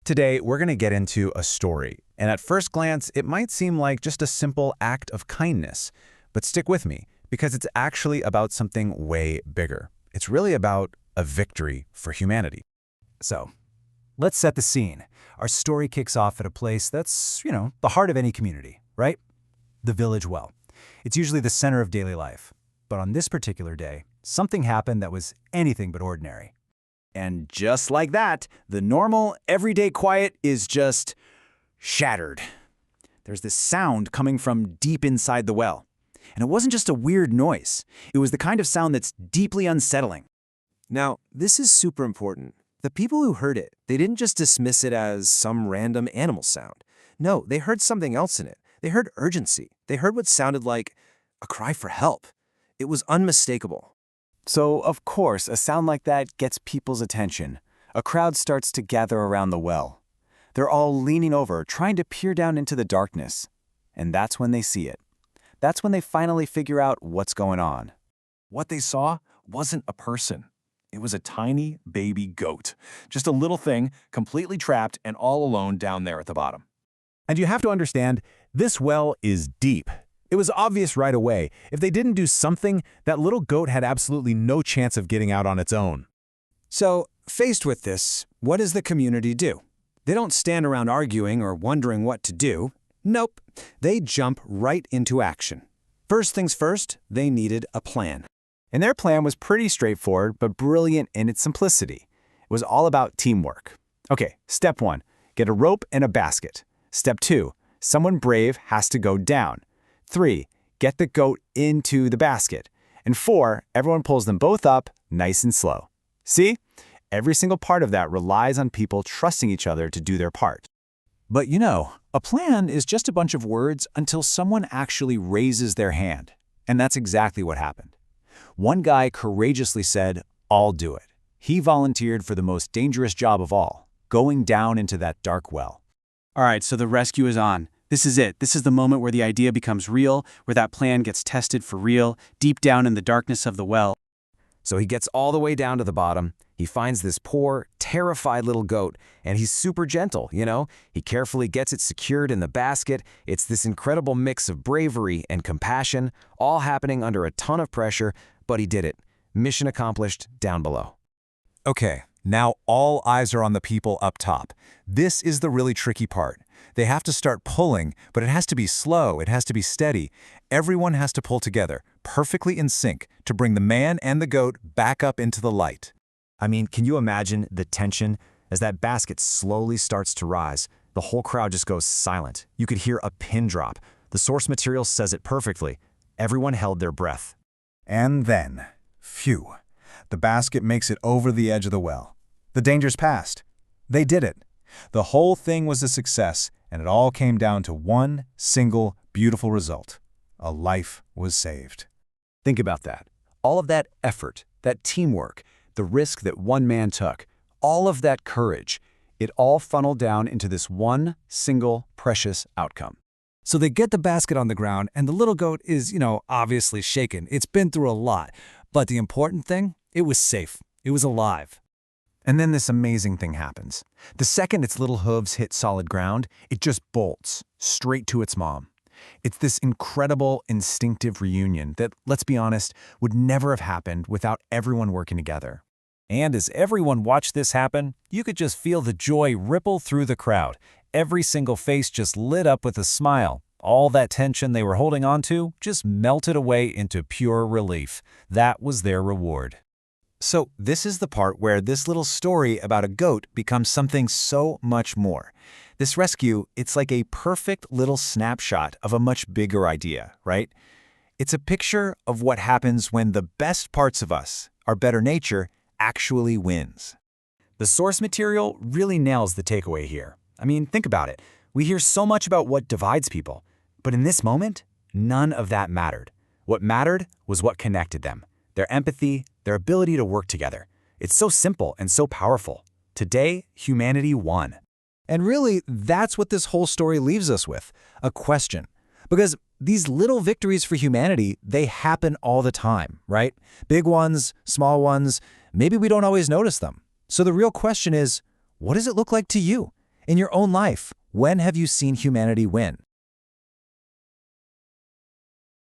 Today, we're going to get into a story, and at first glance, it might seem like just a simple act of kindness. But stick with me, because it's actually about something way bigger. It's really about a victory for humanity. So, let's set the scene. Our story kicks off at a place that's, the heart of any community, right? The village well. It's usually the center of daily life. But on this particular day, something happened that was anything but ordinary. And just like that, the normal, everyday quiet is just shattered. There's this sound coming from deep inside the well. And it wasn't just a weird noise. It was the kind of sound that's deeply unsettling. Now, this is super important. The people who heard it, they didn't just dismiss it as some random animal sound. No, they heard something else in it. They heard urgency. They heard what sounded like a cry for help. It was unmistakable. So, of course, a sound like that gets people's attention. A crowd starts to gather around the well. They're all leaning over, trying to peer down into the darkness. And that's when they see it. That's when they finally figure out what's going on. What they saw wasn't a person. It was a tiny baby goat. Just a little thing, completely trapped and all alone down there at the bottom. And you have to understand, this well is deep. It was obvious right away. If they didn't do something, that little goat had absolutely no chance of getting out on its own. So, faced with this, what does the community do? They don't stand around arguing or wondering what to do. Nope, they jump right into action. First things first, they needed a plan. And their plan was pretty straightforward, but brilliant in its simplicity. It was all about teamwork. Okay, step 1, get a rope and a basket. Step 2, someone brave has to go down. 3, get the goat into the basket. And 4, everyone pulls them both up, nice and slow. See? Every single part of that relies on people trusting each other to do their part. But a plan is just a bunch of words until someone actually raises their hand. And that's exactly what happened. One guy courageously said, "I'll do it." He volunteered for the most dangerous job of all, going down into that dark well. All right, so the rescue is on. This is it. This is the moment where the idea becomes real, where that plan gets tested for real, deep down in the darkness of the well. So he gets all the way down to the bottom. He finds this poor, terrified little goat, and he's super gentle, He carefully gets it secured in the basket. It's this incredible mix of bravery and compassion, all happening under a ton of pressure, but he did it. Mission accomplished down below. Okay, now all eyes are on the people up top. This is the really tricky part. They have to start pulling, but it has to be slow, it has to be steady. Everyone has to pull together, perfectly in sync, to bring the man and the goat back up into the light. I mean, can you imagine the tension as that basket slowly starts to rise? The whole crowd just goes silent. You could hear a pin drop. The source material says it perfectly. Everyone held their breath. And then, phew, the basket makes it over the edge of the well. The danger's past. They did it. The whole thing was a success, and it all came down to one single beautiful result. A life was saved. Think about that. All of that effort, that teamwork, the risk that one man took, all of that courage, it all funneled down into this one single precious outcome. So they get the basket on the ground, and the little goat is, obviously shaken. It's been through a lot. But the important thing, it was safe. It was alive. And then this amazing thing happens. The second its little hooves hit solid ground, it just bolts straight to its mom. It's this incredible, instinctive reunion that, let's be honest, would never have happened without everyone working together. And as everyone watched this happen, you could just feel the joy ripple through the crowd. Every single face just lit up with a smile. All that tension they were holding on to just melted away into pure relief. That was their reward. So this is the part where this little story about a goat becomes something so much more. This rescue, it's like a perfect little snapshot of a much bigger idea, right? It's a picture of what happens when the best parts of us, our better nature, actually wins. The source material really nails the takeaway here. I mean, think about it. We hear so much about what divides people, but in this moment, none of that mattered. What mattered was what connected them. Their empathy, their ability to work together. It's so simple and so powerful. Today, humanity won. And really, that's what this whole story leaves us with, a question. Because these little victories for humanity, they happen all the time, right? Big ones, small ones, maybe we don't always notice them. So the real question is, what does it look like to you? In your own life, when have you seen humanity win?